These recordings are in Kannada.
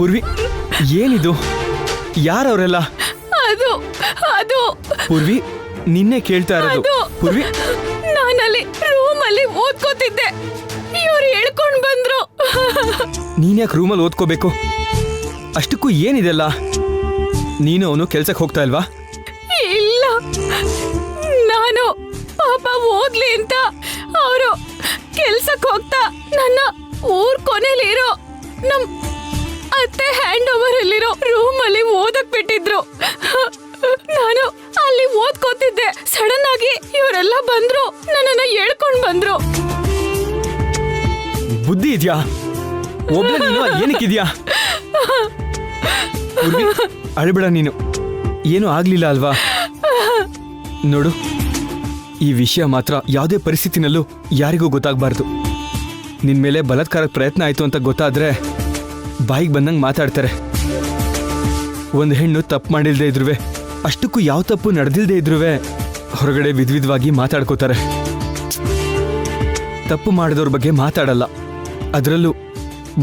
ಪೂರ್ವಿ, ಏನಿದು? ಯಾರವರೆಲ್ಲ? ಅದು ಅದು ಪೂರ್ವಿ, ನಿನ್ನೆ ಕೇಳ್ತಾ ಇರೋದು. ಅದು ಪೂರ್ವಿ, ನಾನಲ್ಲಿ ರೂಮಲ್ಲಿ ಓದ್ಕೋತಿದ್ದೆ, ಇವ್ರು ಹೇಳ್ಕೊಂಡ್ ಬಂದ್ರು. ನೀನ್ಯಾಕೆ ರೂಮಲ್ಲಿ ಓದ್ಕೋಬೇಕು? ಅಷ್ಟಕ್ಕೂ ಏನಿದೆಲ್ಲ? ನೀನು ಅವನು ಕೆಲ್ಸಕ್ಕೆ ಹೋಗ್ತಾ ಇಲ್ವಾ? ಇಲ್ಲ, ನಾನು ಪಾಪ ಓದ್ಲಿ ಅಂತ ಅವರು ಕೆಲ್ಸಕ್ಕೆ ಹೋಗ್ತಾ ನನ್ನ ಊರ್ ಕೊನೆಲಿರೋ ನಮ್ ಅತ್ತೆ ಹ್ಯಾಂಡ್ ಓವರ್ ಅಲ್ಲಿರೋ ರೂಮ್ ಅಲ್ಲಿ ಓದಕ್ ಬಿಟ್ಟಿದ್ರು. ನಾನು ಅಲ್ಲಿ ಓದ್ಕೋತಿದ್ದೆ. ಸಡನ್ ಆಗಿ ಇವರೆಲ್ಲ ಬಂದ್ರು, ನನ್ನನ್ನ ಎಳ್ಕೊಂಡ್ ಬಂದ್ರು. ಬುದ್ಧಿ ಇದ್ಯಾ? ಒಬ್ಳೆ ನೀನು ಏನಕ್ಕಿದ್ಯಾ? ಪೂರ್ವಿ, ಅಳ್ಬೇಡ ನೀನು. ಏನು ಆಗ್ಲಿಲ್ಲ ಅಲ್ವಾ? ನೋಡು, ಈ ವಿಷಯ ಮಾತ್ರ ಯಾವುದೇ ಪರಿಸ್ಥಿತಿನಲ್ಲೂ ಯಾರಿಗೂ ಗೊತ್ತಾಗಬಾರ್ದು. ನಿನ್ ಮೇಲೆ ಬಲಾತ್ಕಾರಕ್ಕೆ ಪ್ರಯತ್ನ ಆಯ್ತು ಅಂತ ಗೊತ್ತಾದ್ರೆ ಬಾಯಿಗೆ ಬಂದಂಗೆ ಮಾತಾಡ್ತಾರೆ. ಒಂದು ಹೆಣ್ಣು ತಪ್ಪು ಮಾಡಿಲ್ದೇ ಇದ್ರುವೆ, ಅಷ್ಟಕ್ಕೂ ಯಾವ ತಪ್ಪು ನಡೆದಿಲ್ದೇ ಇದ್ರುವೆ ಹೊರಗಡೆ ವಿಧವಾಗಿ ಮಾತಾಡ್ಕೋತಾರೆ. ತಪ್ಪು ಮಾಡಿದವ್ರ ಬಗ್ಗೆ ಮಾತಾಡಲ್ಲ, ಅದರಲ್ಲೂ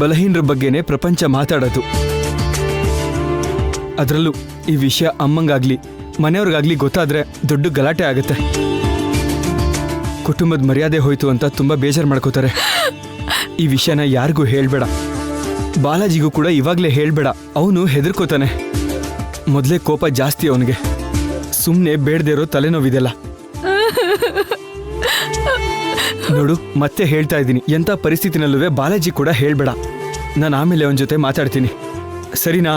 ಬಲಹೀನರ ಬಗ್ಗೆನೇ ಪ್ರಪಂಚ ಮಾತಾಡೋದು. ಅದರಲ್ಲೂ ಈ ವಿಷಯ ಅಮ್ಮಂಗಾಗ್ಲಿ ಮನೆಯವ್ರಿಗಾಗ್ಲಿ ಗೊತ್ತಾದ್ರೆ ದೊಡ್ಡ ಗಲಾಟೆ ಆಗುತ್ತೆ. ಕುಟುಂಬದ ಮರ್ಯಾದೆ ಹೋಯ್ತು ಅಂತ ತುಂಬಾ ಬೇಜಾರು ಮಾಡ್ಕೋತಾರೆ. ಈ ವಿಷಯನ ಯಾರಿಗೂ ಹೇಳ್ಬೇಡ. ಬಾಲಾಜಿಗೂ ಕೂಡ ಇವಾಗ್ಲೇ ಹೇಳ್ಬೇಡ, ಅವನು ಹೆದರ್ಕೋತಾನೆ. ಮೊದಲೇ ಕೋಪ ಜಾಸ್ತಿ ಅವನಿಗೆ. ಸುಮ್ಮನೆ ಬೇಡದೇ ಇರೋ ತಲೆನೋವಿದೆಲ್ಲ. ನೋಡು, ಮತ್ತೆ ಹೇಳ್ತಾ ಇದ್ದೀನಿ, ಎಂಥ ಪರಿಸ್ಥಿತಿನಲ್ಲೂ ಬಾಲಾಜಿ ಕೂಡ ಹೇಳ್ಬೇಡ. ನಾನು ಆಮೇಲೆ ಅವನ ಜೊತೆ ಮಾತಾಡ್ತೀನಿ, ಸರಿನಾ?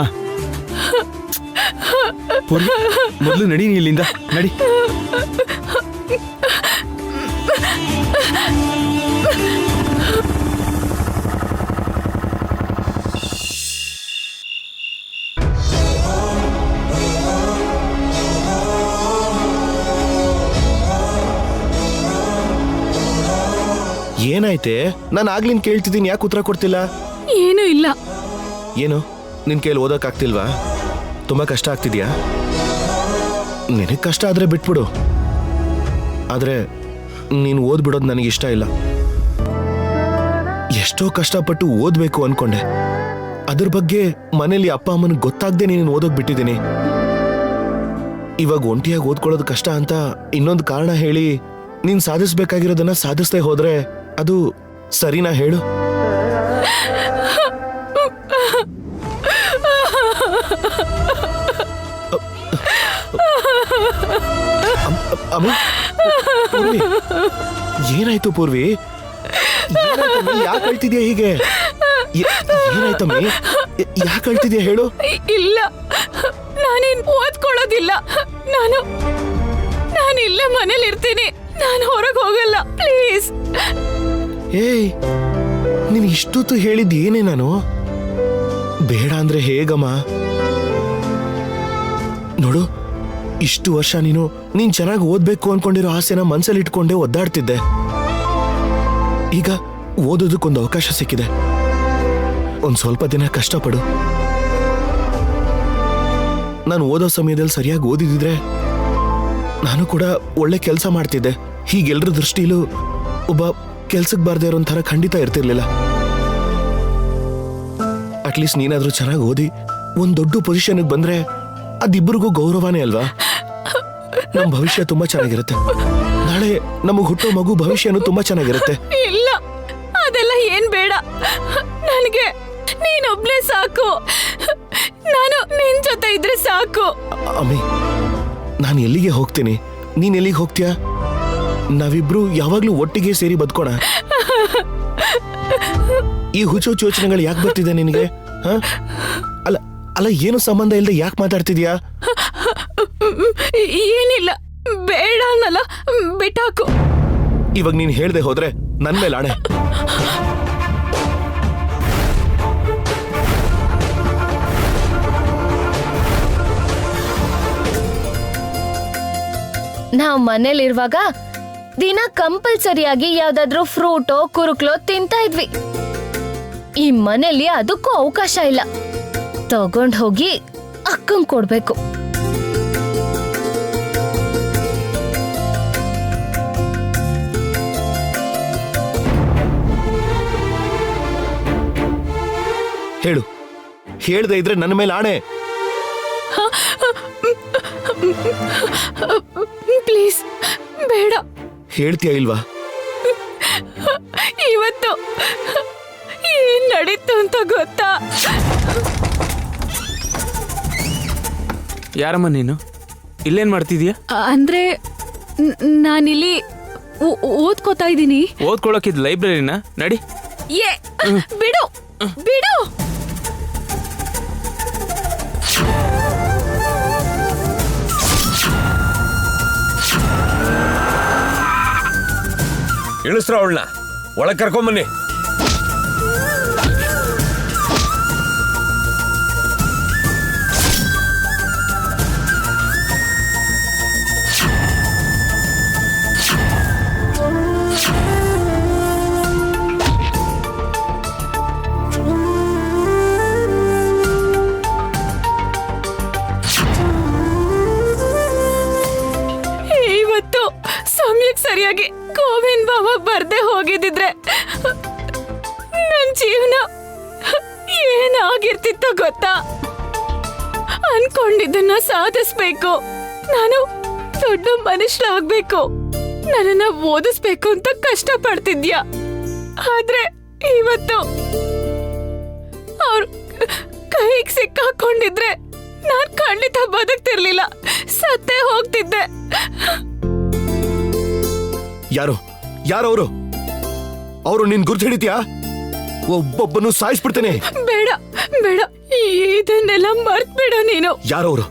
ಪೂರ್ವಿ, ಮೊದಲು ನಡಿ, ನೀ ಇಲ್ಲಿಂದ ನಡಿ. ಏನಾಯ್ತೆ? ನಾನು ಆಗ್ಲಿನ್ ಕೇಳ್ತಿದ್ದೀನಿ, ಯಾಕೆ ಉತ್ತರ ಕೊಡ್ತಿಲ್ಲ? ಏನೂ ಇಲ್ಲ. ಏನು, ನಿನ್ ಕೈಲಿ ಓದಕ್ ಆಗ್ತಿಲ್ವಾ? ತುಂಬಾ ಕಷ್ಟ ಆಗ್ತಿದ್ಯಾ? ನಿನಗೆ ಕಷ್ಟ ಆದ್ರೆ ಬಿಟ್ಬಿಡು, ಆದ್ರೆ ನೀನು ಓದ್ಬಿಡೋದು ನನಗೆ ಇಷ್ಟ ಇಲ್ಲ. ಎಷ್ಟೋ ಕಷ್ಟಪಟ್ಟು ಓದ್ಬೇಕು ಅನ್ಕೊಂಡೆ, ಅದ್ರ ಬಗ್ಗೆ ಮನೇಲಿ ಅಪ್ಪ ಅಮ್ಮನಿಗೆ ಗೊತ್ತಾಗ್ದೆ ನೀನು ಓದೋಕ್ ಬಿಟ್ಟಿದ್ದೀನಿ. ಇವಾಗ ಒಂಟಿಯಾಗಿ ಓದ್ಕೊಳ್ಳೋದು ಕಷ್ಟ ಅಂತ ಇನ್ನೊಂದು ಕಾರಣ ಹೇಳಿ ನೀನ್ ಸಾಧಿಸ್ಬೇಕಾಗಿರೋದನ್ನ ಸಾಧಿಸ್ದೇ ಹೋದ್ರೆ ಅದು ಸರಿನಾ ಹೇಳು? ಪೂರ್ವಿ, ಏನಾಯ್ತು ಪೂರ್ವಿ? ಯಾಕೆ ಅಳ್ತಿದ್ಯಾ ಹೀಗೆ? ಏನಾಯ್ತಮ್ಮಿ? ಯಾಕೆ ಅಳ್ತಿದ್ಯಾ ಹೇಳು? ಇಲ್ಲ, ನಾನೇನ್ ಓದ್ಕೊಳ್ಳೋದಿಲ್ಲ. ನಾನು ಇಲ್ಲೇ ಮನೇಲಿ ಇರ್ತೀನಿ, ನಾನು ಹೊರಗೆ ಹೋಗಲ್ಲ, ಪ್ಲೀಸ್. ಏಯ್, ನೀನ್ ಇಷ್ಟೊತ್ತು ಹೇಳಿದ್ ಏನೇ? ನಾನು ಬೇಡ ಅಂದ್ರೆ ಹೇಗಮ್ಮ? ನೋಡು, ಇಷ್ಟು ವರ್ಷ ನೀನ್ ಚೆನ್ನಾಗಿ ಓದ್ಬೇಕು ಅನ್ಕೊಂಡಿರೋ ಆಸೆನ ಮನ್ಸಲ್ಲಿ ಇಟ್ಕೊಂಡೆ ಒದ್ದಾಡ್ತಿದ್ದೆ. ಈಗ ಓದೋದಕ್ಕೊಂದು ಅವಕಾಶ ಸಿಕ್ಕಿದೆ, ಒಂದ್ ಸ್ವಲ್ಪ ದಿನ ಕಷ್ಟಪಡು. ನಾನು ಓದೋ ಸಮಯದಲ್ಲಿ ಸರಿಯಾಗಿ ಓದಿದ್ರೆ ನಾನು ಕೂಡ ಒಳ್ಳೆ ಕೆಲಸ ಮಾಡ್ತಿದ್ದೆ. ಹೀಗೆಲ್ರ ದೃಷ್ಟಿಲೂ ಒಬ್ಬ ಕೆಲ್ಸಕ್ಕೆ ಬಾರ್ದೇ ಇರೋ ಥರ ಖಂಡಿತ ಇರ್ತಿರ್ಲಿಲ್ಲ. ಅಟ್ಲೀಸ್ಟ್ ನೀನಾದ್ರೂ ಚೆನ್ನಾಗಿ ಓದಿ ಒಂದ್ ದೊಡ್ಡ ಪೊಸಿಷನ್ಗೆ ಬಂದ್ರೆ ಅದಿಬ್ಬರಿಗೂ ಗೌರವನೇ ಅಲ್ವಾ? ನಮ್ ಭವಿಷ್ಯ ತುಂಬಾ ಚೆನ್ನಾಗಿರುತ್ತೆ. ನಾಳೆ ನಮಗ್ ಹುಟ್ಟೋ ಮಗು ಭವಿಷ್ಯನೂ ತುಂಬಾ ಚೆನ್ನಾಗಿರುತ್ತೆ. ಇಲ್ಲ, ಅದೆಲ್ಲ ಏನ್ ಬೇಡ. ನನಗೆ ನೀನೊಬ್ನೇ ಸಾಕು. ನಾನು ನಿನ್ ಜೊತೆ ಇದ್ರೆ ಸಾಕು. ಅಮ್ಮಿ, ನಾನು ಎಲ್ಲಿಗೆ ಹೋಗ್ತೀನಿ, ನೀನ್ ಎಲ್ಲಿಗೆ ಹೋಗ್ತೀಯಾ? ನಾವಿಬ್ರು ಯಾವಾಗ್ಲೂ ಒಟ್ಟಿಗೆ ಸೇರಿ ಬದುಕೋಣ. ಈ ಹುಚ್ಚು ಯೋಚನೆಗಳು ಯಾಕೆ ಬರ್ತಿದೆ ನಿನಗೆ? ಅಲ್ಲ ಅಲ್ಲ, ಏನು ಸಂಬಂಧ ಇಲ್ಲದೆ ಯಾಕೆ ಮಾತಾಡ್ತಿದ್ಯಾ? ಏನಿಲ್ಲ, ಬೇಡ ಅನ್ನಲ್ಲ, ಬಿಟ್ಟಾಕು. ಇವಾಗ ನೀನ್ ಹೇಳ್ದೆ ಹೋದ್ರೆ ನನ್ ಮೇಲೆ ಆಣೆ. ನಾವ್ ಮನೇಲಿರುವಾಗ ದಿನ ಕಂಪಲ್ಸರಿಯಾಗಿ ಯಾವ್ದಾದ್ರು ಫ್ರೂಟೋ ಕುರುಕ್ಲೋ ತಿಂತಾ ಇದ್ವಿ. ಈ ಮನೇಲಿ ಅದಕ್ಕೂ ಅವಕಾಶ ಇಲ್ಲ. ತಗೊಂಡ್ ಹೋಗಿ ಅಕ್ಕಂಗ್ ಕೊಡ್ಬೇಕು. ಹೇಳು ಹೇಳ್ದೆ ಇದ್ರೆ ನನ್ನ ಮೇಲೆ ಆಣೆ. ಪ್ಲೀಸ್ ಬೇಡ. ಹೇಳ್ತೀಯಾ ಇಲ್ವಾ? ಇವತ್ತು ಏನ್ ನಡೀತು ಅಂತ ಗೊತ್ತಾ? ಯಾರಮ್ಮ ನೀನು? ಇಲ್ಲೇನ್ ಮಾಡ್ತಿದ್ಯಾ? ಅಂದ್ರೆ ನಾನಿಲ್ಲಿ ಓದ್ಕೋತಾ ಇದ್ದೀನಿ. ಓದ್ಕೊಳಕಿದ್ ಲೈಬ್ರರಿನ? ನಡಿ. ಏ ಬಿಡು ಬಿಡು. ಇಳಿಸ್ರ ಅವಳನ್ನ ಒಳಗ್ ಕರ್ಕೊಂಬನ್ನಿ. ಇವತ್ತು ಸಮಯಕ್ಕೆ ಸರಿಯಾಗಿ ಗೋವಿಂದ್ ಬಾಬಾ ಬರ್ದೆ ಹೋಗಿದ್ರೆ ನನ್ ಜೀವನ ಏನಾಗಿರ್ತಿತ್ತು ಗೊತ್ತಾ? ಅನ್ಕೊಂಡಿದ್ದನ್ನ ಸಾಧಿಸ್ಬೇಕು, ನಾನು ದೊಡ್ಡ ಮನುಷ್ಯರಾಗ್ಬೇಕು, ನನ್ನನ್ನ ಓದಿಸ್ಬೇಕು ಅಂತ ಕಷ್ಟ ಪಡ್ತಿದ್ಯಾ. ಆದ್ರೆ ಇವತ್ತು ಅವ್ರ ಕೈಗೆ ಸಿಕ್ಕಾಕೊಂಡಿದ್ರೆ ನಾನ್ ಖಂಡಿತ ಬದುಕ್ತಿರ್ಲಿಲ್ಲ, ಸತ್ತೇ ಹೋಗ್ತಿದ್ದೆ. ಯಾರು ಯಾರವರು? ಅವರು ನಿನ್ ಗುರ್ತು ಹಿಡಿತೀಯಾ? ಒಬ್ಬೊಬ್ಬನು ಸಾಯಿಸ್ಬಿಡ್ತೇನೆ. ಬೇಡ ಬೇಡ, ಇದನ್ನೆಲ್ಲ ಮರ್ತ್ಬೇಡ ನೀನು. ಯಾರವರು?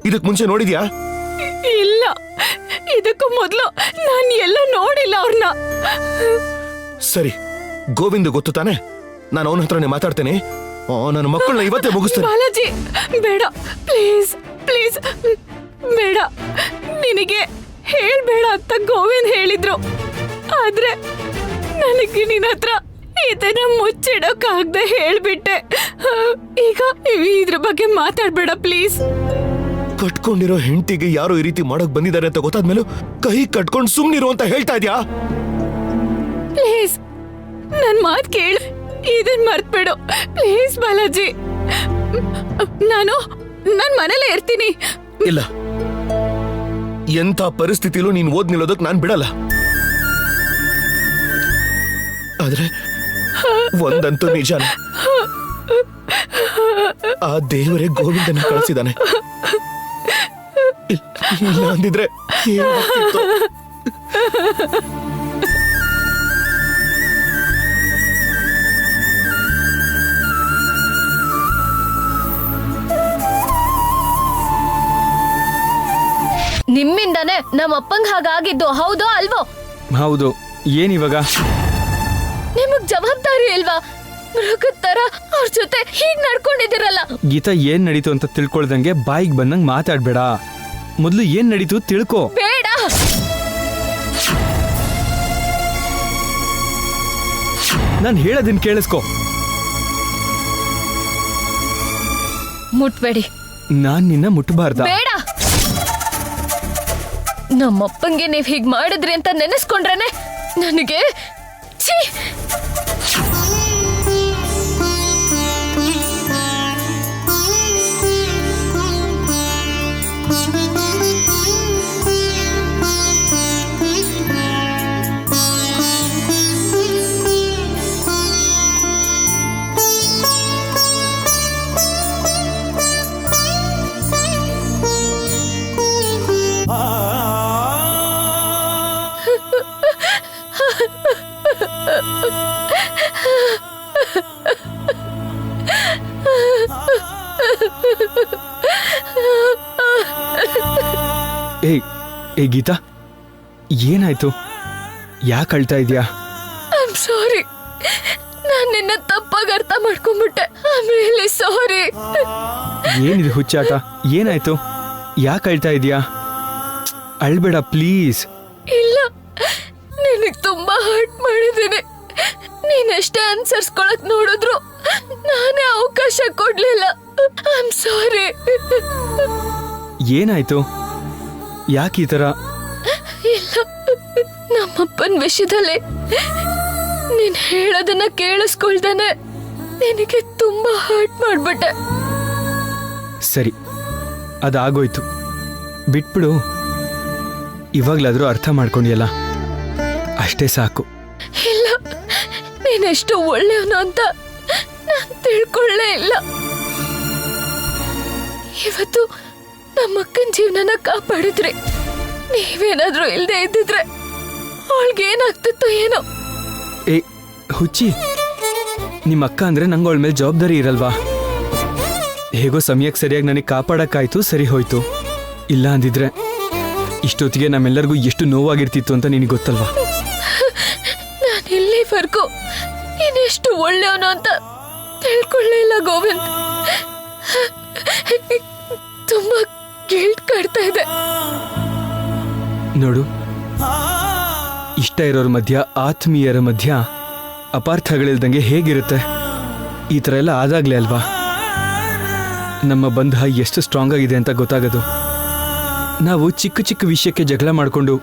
ಇದಕ್ ಮುಂಚೆ ನೋಡಿದ್ಯಾ? ಇಲ್ಲ, ಇದಕ್ಕೂ ಮೊದ್ಲು ನಾನ್ ಎಲ್ಲ ನೋಡಿಲ್ಲ ಅವ್ರನ್ನ. ಸರಿ, ಗೋವಿಂದ್ ಗೊತ್ತು ತಾನೆ? ನಾನು ಅವನ ಹತ್ರನೇ ಮಾತಾಡ್ತೇನೆ. ನನ್ನ ಮಕ್ಕಳನ್ನ ಇವತ್ತೇ ಮುಗಿಸ್ತೇನೆ. ಬಾಲಾಜಿ ಬೇಡ, ಪ್ಲೀಸ್ ಪ್ಲೀಸ್ ಬೇಡ. ನಿನಗೆ ಹೇಳ್ಬೇಡ ಅಂತ ಗೋವಿಂದ್ ಹೇಳಿದ್ರು, ಆದ್ರೆ ನನಗೆ ನಿನ್ನ ಹತ್ರ ಇದನ್ನ ಮುಚ್ಚಿಡೋಕಾಗ್ದೆ ಹೇಳ್ಬಿಟ್ಟೆ. ಈಗ ಇದ್ರ ಬಗ್ಗೆ ಮಾತಾಡ್ಬೇಡ ಪ್ಲೀಸ್. ಕಟ್ಕೊಂಡಿರೋ ಹೆಂಡತಿಗೆ ಯಾರೋ ಈ ರೀತಿ ಮಾಡಕ್ ಬಂದಿದ್ದಾರೆ ಅಂತ ಗೊತ್ತಾದ್ಮೇಲೂ ಕೈ ಕಟ್ಕೊಂಡು ಸುಮ್ನಿರು ಅಂತ ಹೇಳ್ತಾ ಇದ್ಯಾ? ಪ್ಲೀಸ್ ನನ್ ಮಾತ್ ಕೇಳು, ಇದನ್ ಮರ್ತ್ಬೇಡು ಪ್ಲೀಸ್ ಬಾಲಾಜಿ. ನಾನು ನನ್ ಮನೇಲೇ ಇರ್ತೀನಿ. ಇಲ್ಲ, ಎಂಥ ಪರಿಸ್ಥಿತಿಲೂ ನೀನ್ ಓದ್ ನಿಲ್ಲೋದಕ್ ನಾನ್ ಬಿಡಲ್ಲ. ಆದ್ರೆ ಒಂದಂತೂ ನಿಜಾನ, ಆ ದೇವರೇ ಗೋವಿಂದನ ಕಳಿಸಿದಾನೆ. ಇಲ್ಲ ಅಂದಿದ್ರೆ ಏನಾಗ್ತಿತ್ತು? ನಿಮ್ಮಿಂದಾನೆ ನಮ್ಮ ಅಪ್ಪಂಗ್ ಹಾಗಾಗಿದ್ದು, ಹೌದೋ ಅಲ್ವೋ? ಹೌದು. ಏನಿವಾಗ? ನಿಮಗ್ ಜವಾಬ್ದಾರಿ ಇಲ್ವಾ? ಮೃಗದ ತರ ಅವ್ರ ಜೊತೆ ಹೀಗ್ ನಡ್ಕೊಂಡಿದ್ದೀರಲ್ಲ. ಗೀತಾ, ಏನ್ ನಡೀತು ಅಂತ ತಿಳ್ಕೊಳ್ದಂಗೆ ಬಾಯಿಗೆ ಬಂದಂಗ್ ಮಾತಾಡ್ಬೇಡ. ಮೊದ್ಲು ಏನ್ ನಡೀತು ತಿಳ್ಕೊ. ಬೇಡ, ನಾನ್ ಹೇಳೋದನ್ ಕೇಳಿಸ್ಕೊ. ಮುಟ್ಬೇಡಿ. ನಾನ್ ನಿನ್ನ ಮುಟ್ಟಬಾರ್ದ? ಬೇಡ. ನಮ್ಮಪ್ಪಂಗೆ ನೀವ್ ಹೀಗ್ ಮಾಡಿದ್ರಿ ಅಂತ ನೆನೆಸ್ಕೊಂಡ್ರೇನೆ ನನಗೆ ಛೀ. ಏ ಗೀತಾ, ಏನಾಯ್ತು? ಯಾಕೆ ಅಳ್ತಾ ಇದೀಯಾ? ಐಮ್ ಸಾರಿ, ನಾನ್ ನಿನ್ನ ತಪ್ಪಾಗಿ ಅರ್ಥ ಮಾಡ್ಕೊಂಡ್ಬಿಟ್ಟೆ. I'm really sorry. ಏನಿದು ಹುಚ್ಚಾಟ? ಏನಾಯ್ತು? ಯಾಕೆ ಅಳ್ತಾ ಇದೀಯಾ? ಅಳ್ಬೇಡ ಪ್ಲೀಸ್. ಇಲ್ಲ, ನಿನಗ್ ತುಂಬಾ ಹರ್ಟ್ ಮಾಡಿದ್ದೀನಿ. ನೀನೆಷ್ಟೇ ಅನ್ಸರ್ಸ್ಕೊಳಕ್ ನೋಡಿದ್ರು ನಾನೇ ಅವಕಾಶ ಕೊಡ್ಲಿಲ್ಲ. I'm sorry. ಏನಾಯ್ತು? ಯಾಕೆ ಈ ತರ? ಇಲ್ಲ, ನಮ್ಮಪ್ಪನ ವಿಷಯದಲ್ಲಿ ನೀನ್ ಹೇಳೋದನ್ನ ಕೇಳಿಸ್ಕೊಳ್ದೇನೆ ನಿನಗೆ ತುಂಬಾ ಹರ್ಟ್ ಮಾಡ್ಬಿಟ್ಟೆ. ಸರಿ, ಅದಾಗೋಯ್ತು, ಬಿಟ್ಬಿಡು. ಇವಾಗ್ಲಾದ್ರೂ ಅರ್ಥ ಮಾಡ್ಕೊಂಡಿಯಲ್ಲ, ಅಷ್ಟೇ ಸಾಕು. ಇಲ್ಲ, ನೀನೆಷ್ಟು ಒಳ್ಳೆಯವನು ಅಂತ ನಾನು ತಿಳ್ಕೊಳ್ಳೇ ಇಲ್ಲ. ಇವತ್ತು ನಮ್ಮಕ್ಕನ ಜೀವನನ ಕಾಪಾಡಿದ್ರಿ. ನೀವೇನಾದ್ರೂ ಇಲ್ಲದೆ ಇದ್ದಿದ್ರೆ ಅವಳಿಗೇನಾಗ್ತಿತ್ತು ಏನೋ. ಏ ಹುಚ್ಚಿ, ನಿಮ್ಮ ಅಕ್ಕ ಅಂದ್ರೆ ನಂಗೆ ಅವಳ ಮೇಲೆ ಜವಾಬ್ದಾರಿ ಇರಲ್ವಾ? ಹೇಗೋ ಸಮಯಕ್ಕೆ ಸರಿಯಾಗಿ ನನಗೆ ಕಾಪಾಡಕ್ಕಾಯ್ತು, ಸರಿ ಹೋಯ್ತು. ಇಲ್ಲ ಅಂದಿದ್ರೆ ಇಷ್ಟೊತ್ತಿಗೆ ನಮ್ಮೆಲ್ಲರಿಗೂ ಎಷ್ಟು ನೋವಾಗಿರ್ತಿತ್ತು ಅಂತ ನಿನಗೆ ಗೊತ್ತಲ್ವಾ? ನಾನು ಇಲ್ಲಿವರೆಗೂ ನೀನೆಷ್ಟು ಒಳ್ಳೆಯವನು ಅಂತ ತಿಳ್ಕೊಳ್ಳೇ ಇಲ್ಲ ಗೋವಿಂದ್. ತುಂಬಾ ಗಿಲ್ಟ್ ಕಾಡ್ತಾ ಇದೆ. ನೋಡು, ಇಷ್ಟ ಇರೋರ ಮಧ್ಯ, ಆತ್ಮೀಯರ ಮಧ್ಯ ಅಪಾರ್ಥಗಳಿಲ್ದಂಗೆ ಹೇಗಿರುತ್ತೆ? ಈ ಥರ ಎಲ್ಲ ಆದಾಗ್ಲೇ ಅಲ್ವಾ ನಮ್ಮ ಬಂಧ ಎಷ್ಟು ಸ್ಟ್ರಾಂಗ್ ಆಗಿದೆ ಅಂತ ಗೊತ್ತಾಗೋದು. ನಾವು ಚಿಕ್ಕ ಚಿಕ್ಕ ವಿಷಯಕ್ಕೆ ಜಗಳ ಮಾಡಿಕೊಂಡು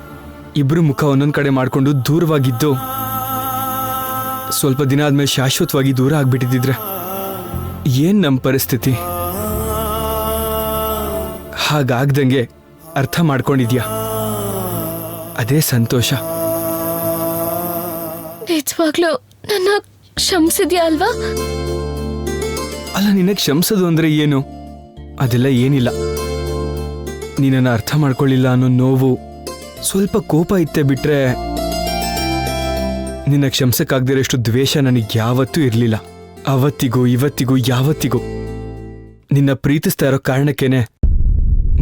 ಇಬ್ರು ಮುಖ ಒಂದೊಂದು ಕಡೆ ಮಾಡಿಕೊಂಡು ದೂರವಾಗಿದ್ದು ಸ್ವಲ್ಪ ದಿನ ಆದ್ಮೇಲೆ ಶಾಶ್ವತವಾಗಿ ದೂರ ಆಗ್ಬಿಟ್ಟಿದ್ರೆ ಏನ್ ನಮ್ಮ ಪರಿಸ್ಥಿತಿ? ಹಾಗಾಗ್ದಂಗೆ ಅರ್ಥ ಮಾಡ್ಕೊಂಡಿದ್ಯಾ? ಅದೇ ಸಂತೋಷ. ನಿಜವಾಗ್ಲೂ ನನ್ನ ಕ್ಷಮಿಸಿದ್ಯಾ ಅಲ್ವಾ? ಅಲ್ಲ, ನಿನ್ನ ಕ್ಷಮಿಸೋದು ಅಂದ್ರೆ ಏನು? ಅದೆಲ್ಲ ಏನಿಲ್ಲ. ನೀನನ್ನ ಅರ್ಥ ಮಾಡ್ಕೊಳ್ಳಿಲ್ಲ ಅನ್ನೋ ನೋವು, ಸ್ವಲ್ಪ ಕೋಪ ಇತ್ತೆ ಬಿಟ್ರೆ ನಿನ್ನ ಕ್ಷಮಿಸಕ್ಕಾಗ್ದಿರೋಷ್ಟು ದ್ವೇಷ ನನಗೆ ಯಾವತ್ತೂ ಇರಲಿಲ್ಲ. ಅವತ್ತಿಗೂ ಇವತ್ತಿಗೂ ಯಾವತ್ತಿಗೂ ನಿನ್ನ ಪ್ರೀತಿಸ್ತಾ ಇರೋ ಕಾರಣಕ್ಕೇನೆ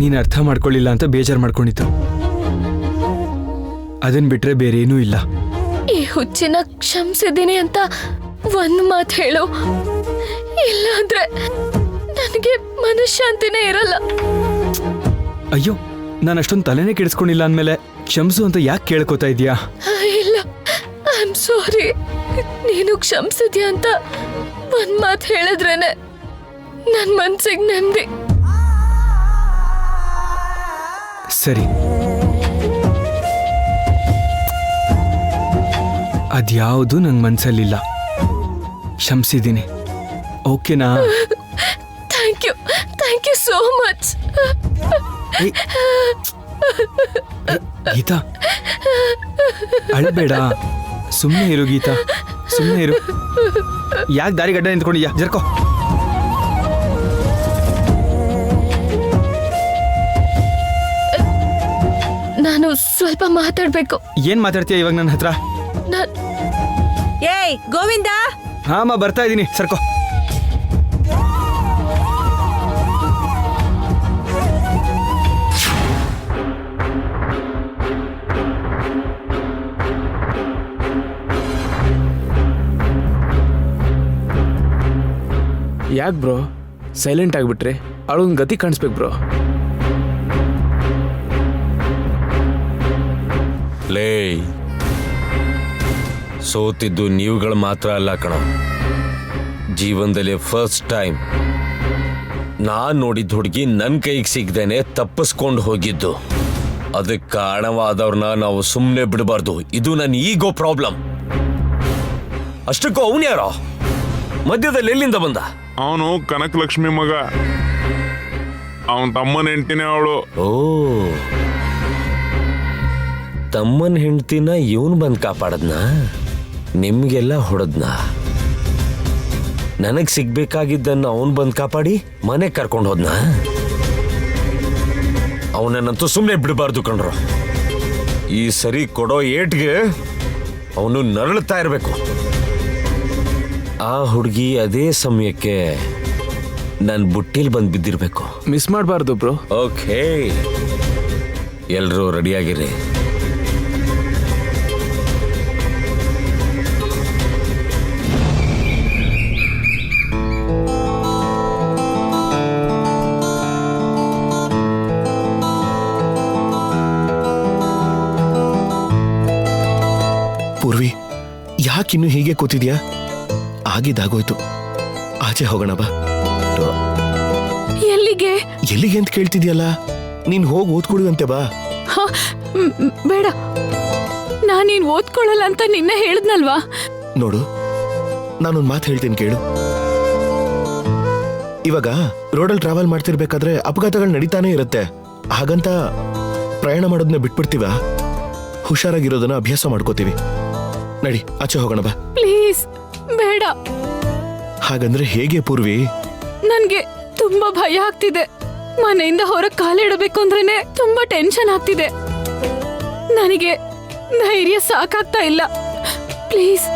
ನೀನು ಅರ್ಥ ಮಾಡ್ಕೊಳ್ಳಿಲ್ಲ ಅಂತ ಬೇಜಾರು ಮಾಡ್ಕೊಂಡಿತ್ತು. ಅದನ್ ಬಿಟ್ರೆ ಬೇರೆ ಏನೂ ಇಲ್ಲ. ಈ ಹುಚ್ಚಿನ ಕ್ಷಮಿಸಿದ್ದೀನಿ ಅಂತ ಒಂದ್ ಮಾತು ಹೇಳು, ಇಲ್ಲ ಅಂದ್ರೆ ನನಗೆ ಮನಃಶಾಂತಿನೇ ಇರಲ್ಲ. ಅಯ್ಯೋ, ನಾನು ಅಷ್ಟೊಂದು ತಲೆನೇ ಕೆಡಿಸ್ಕೊಂಡಿಲ್ಲ ಅಂದಮೇಲೆ ಕ್ಷಮಿಸು ಅಂತ ಯಾಕೆ ಕೇಳ್ಕೊತಾ ಇದೀಯಾ? ಇಲ್ಲ, ಐ ಆಮ್ ಸಾರಿ. ನೀನು ಕ್ಷಮಿಸಿದ್ಯಾ ಅಂತ ಒಂದ್ ಮಾತು ಹೇಳಿದ್ರೇನೆ ನನ್ ಮನ್ಸಿಗೆ ನೆಮ್ಮದಿ. ಸರಿ, ಅದ್ಯಾವುದು ನಂಗೆ ಮನ್ಸಲ್ಲಿಲ್ಲ. ಕ್ಷಮಿಸಿದ್ದೀನಿ, ಓಕೆನಾ? Thank you so much. Geetha, ಅಳಬೇಡ, ಸುಮ್ಮನೆ ಇರು ಗೀತಾ, ಸುಮ್ಮನೆ ಇರು. ಯಾಕೆ ದಾರಿ ಗಡ್ಡ ನಿಂತ್ಕೊಂಡಿದ್ಯಾ? ಜರ್ಕೋ. ನಾನು ಸ್ವಲ್ಪ ಮಾತಾಡ್ಬೇಕು. ಏನ್ ಮಾತಾಡ್ತೀಯ ಇವಾಗ ನನ್ನ ಹತ್ರ? ಏಯ್ ಗೋವಿಂದ, ಹಾಮ, ಬರ್ತಾ ಇದ್ದೀನಿ, ಸರ್ಕೋ. ಯಾಕೆ ಬ್ರೋ ಸೈಲೆಂಟ್ ಆಗಿಬಿಟ್ರೆ? ಅವಳೊಂದು ಗತಿ ಕಾಣಿಸ್ಬೇಕು ಬ್ರೋ. ಲೇ, ಸೋತಿದ್ದು ನೀವುಗಳು ಮಾತ್ರ ಅಲ್ಲ ಕಣೋ. ಜೀವನದಲ್ಲಿ ಫಸ್ಟ್ ಟೈಮ್ ನಾನ್ ನೋಡಿದ ಹುಡುಗಿ ನನ್ನ ಕೈಗೆ ಸಿಗ್ದೇನೆ ತಪ್ಪಿಸ್ಕೊಂಡು ಹೋಗಿದ್ದು. ಅದಕ್ಕೆ ಕಾರಣವಾದವ್ರನ್ನ ನಾವು ಸುಮ್ಮನೆ ಬಿಡಬಾರ್ದು. ಇದು ನನ್ನ ಈಗೋ ಪ್ರಾಬ್ಲಮ್. ಅಷ್ಟಕ್ಕೂ ಅವನು ಯಾರೋ ಮಧ್ಯದಲ್ಲಿ ಎಲ್ಲಿಂದ ಬಂದ? ಅವನು ಕನಕಲಕ್ಷ್ಮಿ ಮಗ, ಅವನ ತಮ್ಮನ ಹೆಂಡ್ತಿನೇ ಅವಳು. ಓ, ತಮ್ಮನ ಹೆಂಡ್ತಿನ ಇವನು ಬಂದು ಕಾಪಾಡದ್ನ? ನಿಮ್ಗೆಲ್ಲ ಹೊಡೆದ್ನ? ನನಗ್ ಸಿಗ್ಬೇಕಾಗಿದ್ದನ್ನ ಅವನು ಬಂದು ಕಾಪಾಡಿ ಮನೆಗೆ ಕರ್ಕೊಂಡು ಹೋದ್ನ? ಅವನನ್ನಂತೂ ಸುಮ್ಮನೆ ಬಿಡಬಾರ್ದು ಕಣ್ರು. ಈ ಸರಿ ಕೊಡೋ ಏಟ್ಗೆ ಅವನು ನರಳುತ್ತಾ ಇರಬೇಕು. ಆ ಹುಡುಗಿ ಅದೇ ಸಮಯಕ್ಕೆ ನನ್ನ ಬುಟ್ಟಿಲ್ ಬಂದು ಬಿದ್ದಿರ್ಬೇಕು. ಮಿಸ್ ಮಾಡಬಾರ್ದು ಬ್ರೋ. ಓಕೆ, ಎಲ್ರೂ ರೆಡಿಯಾಗಿರಿ. ಪೂರ್ವಿ, ಯಾಕಿನ್ನು ಹೀಗೆ ಕೂತಿದ್ಯಾ? ಆಗಿದ್ದಾಗೋಯ್ತು, ಆಚೆ ಹೋಗೋಣ ಬಾ. ಎಲ್ಲಿಗೆ? ಎಲ್ಲಿಗೆ ಅಂತ ಕೇಳ್ತಿದ್ಯಲ್ಲ, ನೀನ್ ಹೋಗಿ ಓದ್ಕೊಡುವಂತೆ ಬಾ. ಹ, ಬೇಡ, ನಾನೇನ್ ಓದ್ಕೊಳ್ಳಲ್ಲ ಅಂತ ನಿನ್ನೆ ಹೇಳಿದ್ನಲ್ವಾ? ನೋಡು, ನಾನೊಂದು ಮಾತು ಹೇಳ್ತೀನಿ ಕೇಳು. ಇವಾಗ ರೋಡಲ್ಲಿ ಟ್ರಾವೆಲ್ ಮಾಡ್ತಿರ್ಬೇಕಾದ್ರೆ ಅಪಘಾತಗಳು ನಡೀತಾನೆ ಇರುತ್ತೆ. ಹಾಗಂತ ಪ್ರಯಾಣ ಮಾಡೋದನ್ನ ಬಿಟ್ಬಿಡ್ತೀವ? ಹುಷಾರಾಗಿರೋದನ್ನ ಅಭ್ಯಾಸ ಮಾಡ್ಕೋತೀವಿ. ನಡಿ ಆಚೆ ಹೋಗೋಣ ಬಾ. ಪ್ಲೀಸ್ ಬೇಡ. ಹಾಗಂದ್ರೆ ಹೇಗೆ ಪೂರ್ವಿ? ನನ್ಗೆ ತುಂಬಾ ಭಯ ಆಗ್ತಿದೆ. ಮನೆಯಿಂದ ಹೊರಗೆ ಕಾಲಿಡಬೇಕು ಅಂದ್ರೇನೆ ತುಂಬಾ ಟೆನ್ಷನ್ ಆಗ್ತಿದೆ. ನನಗೆ ಧೈರ್ಯ ಸಾಕಾಗ್ತಾ ಇಲ್ಲ. ಪ್ಲೀಸ್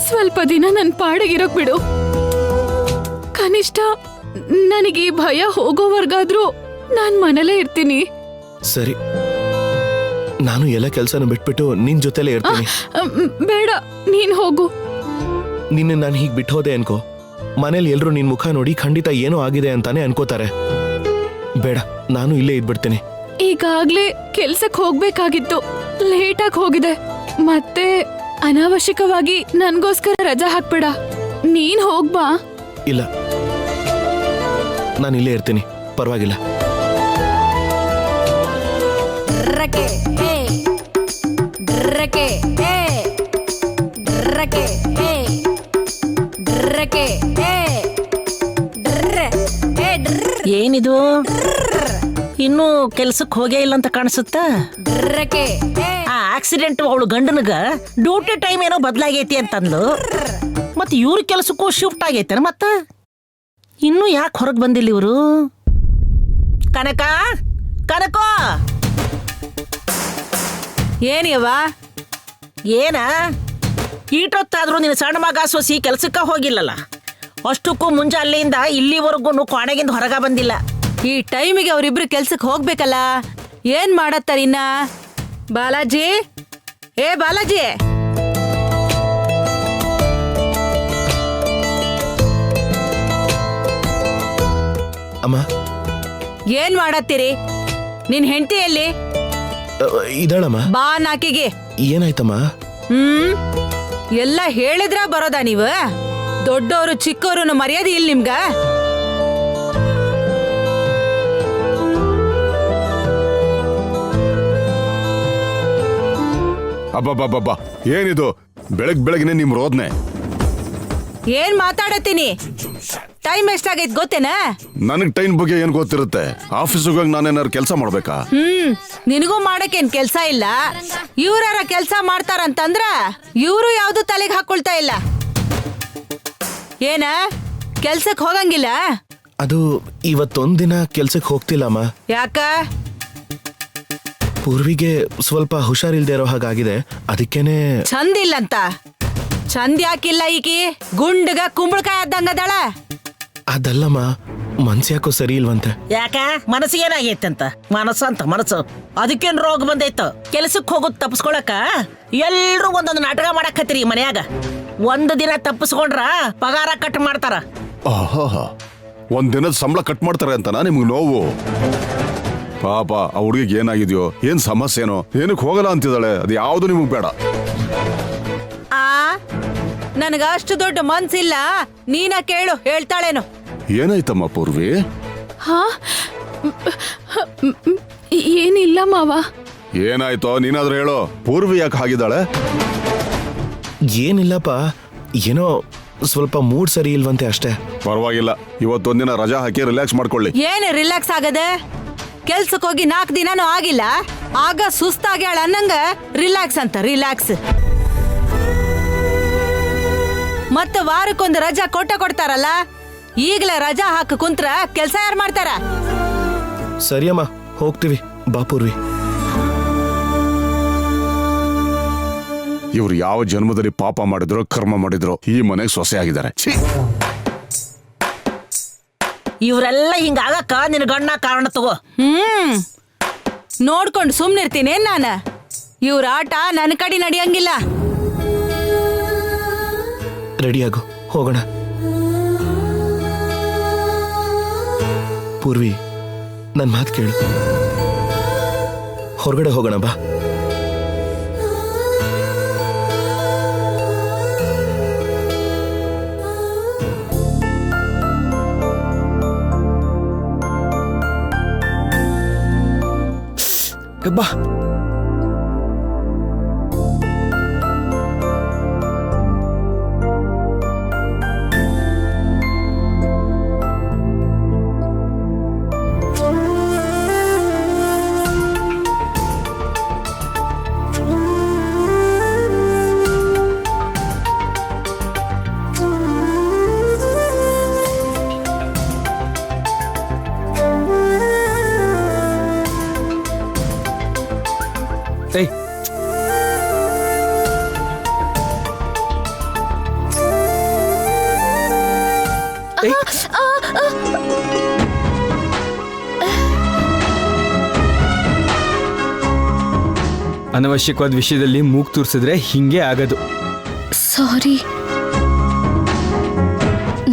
ಸ್ವಲ್ಪ ದಿನ ನನ್ನ ಪಾಡಿಗಿರೋಕ್ ಬಿಡು. ಕನಿಷ್ಠ ನನಗೆ ಈ ಭಯ ಹೋಗೋವರ್ಗಾದ್ರೂ ನಾನ್ ಮನೇಲೇ ಇರ್ತೀನಿ. ಸರಿ, ನಾನು ಎಲ್ಲ ಕೆಲ್ಸನ ಬಿಟ್ಬಿಟ್ಟು ನಿನ್ ಜೊತೆಲೇ ಇರ್ತೀನಿ. ಬೇಡ, ನೀನ್ ಹೋಗು. ನಿನ್ನ ನಾನು ಹೀಗ್ ಬಿಟ್ಟು ಹೋದೆ ಅನ್ಕೋ, ಮನೇಲಿ ಎಲ್ರು ನಿನ್ ಮುಖ ನೋಡಿ ಖಂಡಿತ ಏನೋ ಆಗಿದೆ ಅಂತಾನೆ ಅನ್ಕೋತಾರೆ. ಬೇಡ, ನಾನು ಇಲ್ಲೇ ಇದ್ಬಿಡ್ತೀನಿ. ಈಗಾಗ್ಲೇ ಕೆಲ್ಸಕ್ ಹೋಗ್ಬೇಕಾಗಿತ್ತು, ಲೇಟಾಗಿ ಹೋಗಿದೆ. ಮತ್ತೆ ಅನಾವಶ್ಯಕವಾಗಿ ನನ್ಗೋಸ್ಕರ ರಜಾ ಹಾಕ್ಬೇಡ. ನೀನ್ ಹೋಗ್ಬಾ. ಇಲ್ಲ, ನಾನು ಇಲ್ಲೇ ಇರ್ತೀನಿ, ಪರವಾಗಿಲ್ಲ. ಏನಿದು, ಇನ್ನೂ ಕೆಲ್ಸಕ್ಕೆ ಹೋಗೇ ಇಲ್ಲ ಅಂತ ಕಾಣಿಸುತ್ತ. ಆ ಆಕ್ಸಿಡೆಂಟ್ ಅವಳು ಗಂಡನಿಗ ಡ್ಯೂಟಿ ಟೈಮ್ ಏನೋ ಬದಲಾಗೈತಿ ಅಂತಂದ್ಲು. ಮತ್ ಇವ್ರ ಕೆಲ್ಸಕ್ಕೂ ಶಿಫ್ಟ್ ಆಗೈತೆ. ಮತ್ತ ಇನ್ನೂ ಯಾಕೆ ಹೊರಗೆ ಬಂದಿಲ್ಲ ಇವರು? ಕನಕ, ಕನಕೋ, ಏನಿಯವ್ವ? ಏನ ಈಟೊತ್ತಾದ್ರೂ ನಿನ್ನ ಸಣ್ಣ ಮಗ ಸೊಸಿ ಕೆಲ್ಸಕ್ಕ ಹೋಗಿಲ್ಲಲ್ಲ? ಅಷ್ಟಕ್ಕೂ ಮುಂಜೆ ಅಲ್ಲಿಂದ ಇಲ್ಲಿವರೆಗೂ ಕೊನೆಗಿಂದ ಹೊರಗ ಬಂದಿಲ್ಲ. ಈ ಟೈಮಿಗೆ ಅವರಿಬ್ರು ಕೆಲ್ಸಕ್ಕೆ ಹೋಗ್ಬೇಕಲ್ಲ, ಏನ್ ಮಾಡತ್ತಾರಿನ್ನ? ಬಾಲಾಜಿ, ಏ ಬಾಲಾಜಿ, ಅಮ್ಮ, ಏನ್ ಮಾಡತ್ತೀರಿ? ನಿನ್ ಹೆಂಡತಿ ಎಲ್ಲಿ? ಇದಾಳಮ್ಮ. ಬಾ ನಾಕಿಗೆ. ಏನಾಯ್ತಮ್ಮ? ಎಲ್ಲ ಹೇಳಿದ್ರ ಬರೋದಾ ನೀವು? ದೊಡ್ಡವರು ಚಿಕ್ಕವರು ಮರ್ಯಾದೆ ಇಲ್ಲ ನಿಮ್ಗ? ಅಬ್ಬಬ್ಬಬ್ಬ, ಏನಿದು ಬೆಳಗ್ನೆ ನಿಮ್ ರೋದ್ನೆ? ಏನ್ ಮಾತಾಡತ್ತೀನಿ? ಟೈಮ್ ಎಷ್ಟಾಗೈತ್ ಗೊತ್ತೇನಾ? ನನಗ್ ಟೈಮ್ ಬಗ್ಗೆ ಏನ್ ಗೊತ್ತಿರುತ್ತೆ? ಆಫೀಸಿಗೆ ಹೋಗಿ ನಾನೇನಾರು ಕೆಲಸ ಮಾಡ್ಬೇಕಾ? ನಿನಗೂ ಮಾಡಕ್ಕೇನ್ ಕೆಲ್ಸ ಇಲ್ಲ? ಇವ್ರಾರ ಕೆಲ್ಸ ಮಾಡ್ತಾರಂತಂದ್ರ ಇವ್ರು ಯಾವ್ದು ತಲೆಗೆ ಹಾಕೊಳ್ತಾ ಇಲ್ಲ. ಏನ ಕೆಲ್ಸಕ್ ಹೋಗಂಗಿಲ್ಲ? ಅದು ಇವತ್ತೊಂದಿನ ಕೆಲ್ಸಕ್ಕೆ ಹೋಗ್ತಿಲ್ಲಮ್ಮ. ಯಾಕ? ಪೂರ್ವಿಗೆ ಸ್ವಲ್ಪ ಹುಷಾರಿಲ್ದೇ ಇರೋ ಹಾಗಾಗಿದೆ, ಅದಕ್ಕೇನೆ. ಚಂದ ಇಲ್ಲಂತ? ಚಂದ ಯಾಕಿಲ್ಲ? ಈಕಿ ಗುಂಡ್ಗ ಕುಂಬಳಕಾಯಿ ಆದಂಗದಾಳ. ಅದಲ್ಲಮ್ಮ, ಮನ್ಸು ಯಾಕೋ ಸರಿ ಇಲ್ವಂತೆ. ಯಾಕ? ಮನಸ್ಸಿಗೆ ಏನಾಗೈತಂತ? ಮನಸ್ಸು ಅದಕ್ಕೇನ್ ರೋಗ ಬಂದೈತ? ಕೆಲ್ಸಕ್ಕೆ ಹೋಗೋದ್ ತಪ್ಪಿಸ್ಕೊಳಕ ಎಲ್ರು ಒಂದೊಂದು ನಾಟಕ ಮಾಡಕತ್ತೀರಿ ಮನ್ಯಾಗ. ಒಂದು ದಿನ ತಪ್ಪಿಸ್ಕೊಂಡ್ರ ಪಗಾರ ಕಟ್ ಮಾಡ್ತಾರ. ಒಂದ್ ದಿನದ ಸಂಬಳ ಕಟ್ ಮಾಡ್ತಾರೆ ಅಂತನಾ ನಿಮ್ಗೆ ನೋವು? ಪಾಪ ಆ ಹುಡುಗಿಗೆ ಏನಾಗಿದ್ಯೋ, ಏನ್ ಸಮಸ್ಯೆನೋ, ಏನಕ್ಕೆ ಹೋಗಲ್ಲ ಅಂತಿದ್ದಾಳೆ. ಅದು ಯಾವ್ದು ನಿಮಗ್ ಬೇಡ. ನನಗ ಅಷ್ಟು ದೊಡ್ಡ ಮನ್ಸಿಲ್ಲ, ನೀನ ಕೇಳು, ಹೇಳ್ತಾಳೇನು. ಏನಾಯ್ತಮ್ಮ ಪೂರ್ವಿ? ಹಾ, ಏನಿಲ್ಲ ಮಾವ. ಏನಾಯ್ತೋ ನೀನಾದ್ರೂ ಹೇಳೋ. ಪೂರ್ವಿ ಯಾಕೆ ಹಾಗಿದ್ದಾಳೆ? ಏನಿಲ್ಲಪ್ಪ, ಏನೋ ಸ್ವಲ್ಪ ಮೂಡ್ ಸರಿ ಇಲ್ವಂತೆ ಅಷ್ಟೇ. ಪರವಾಗಿಲ್ಲ, ಇವತ್ತೊಂದಿನ ರಜಾ ಹಾಕಿ ರಿಲ್ಯಾಕ್ಸ್ ಮಾಡ್ಕೊಳ್ಳಿ. ಏನ್ ರಿಲ್ಯಾಕ್ಸ್ ಆಗದೆ? ಕೆಲ್ಸಕ್ಕೆ ಹೋಗಿ 4 ದಿನಾನೂ ಆಗಿಲ್ಲ, ಆಗ ಸುಸ್ತಾಗ್ಯಾಳ ಅನ್ನಂಗ ರಿಲ್ಯಾಕ್ಸ್ ಅಂತ. ರಿಲ್ಯಾಕ್ಸ್ ಮತ್ತೆ ವಾರಕ್ಕೊಂದು ರಜಾ ಕೊಡ್ತಾರಲ್ಲ, ಈಗಲೇ ರಜಾ ಹಾಕ ಕುಂತ್ರ ಕೆಲ್ಸ ಯಾರು ಮಾಡ್ತಾರ? ಸರಿಯಮ್ಮ, ಹೋಗ್ತೀವಿ ಬಾ ಪೂರ್ವಿ. ಇವ್ರು ಯಾವ ಜನ್ಮದಲ್ಲಿ ಪಾಪ ಮಾಡಿದ್ರು, ಕರ್ಮ ಮಾಡಿದ್ರು, ಈ ಮನೆಗೆ ಸೊಸೆ ಆಗಿದ್ದಾರೆ. ಇವರೆಲ್ಲ ಹಿಂಗಾಗಕ್ಕ ನಿನ್ ಗಂಡ ಕಾರಣ ತಗೋ. ನೋಡ್ಕೊಂಡು ಸುಮ್ನಿರ್ತೀನಿ ನಾನು. ಇವ್ರ ಆಟ ನನ್ನ ಕಡೆ ನಡೆಯಂಗಿಲ್ಲ. ರೆಡಿಯಾಗು, ಹೋಗೋಣ. ಪೂರ್ವಿ, ನನ್ನ ಮಾತು ಕೇಳು, ಹೊರಗಡೆ ಹೋಗೋಣ ಬಾ. ಬಾ. ಏಯ್ ಏಯ್, ಅನವಶ್ಯಕವಾದ ವಿಷಯದಲ್ಲಿ ಮೂಗ್ ತೂರ್ಸಿದ್ರೆ ಹಿಂಗೆ ಆಗೋದು. ಸಾರಿ.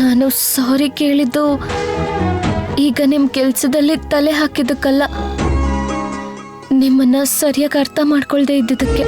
ನಾನು ಸಾರಿ ಕೇಳಿದ್ದು ಈಗ ನಿಮ್ ಕೆಲ್ಸದಲ್ಲಿ ತಲೆ ಹಾಕಿದ್ದಕ್ಕಲ್ಲ, ನಿಮ್ಮನ್ನ ಸರಿಯಾಗಿ ಅರ್ಥ ಮಾಡ್ಕೊಳ್ದೆ ಇದ್ದಿದ್ದಕ್ಕೆ.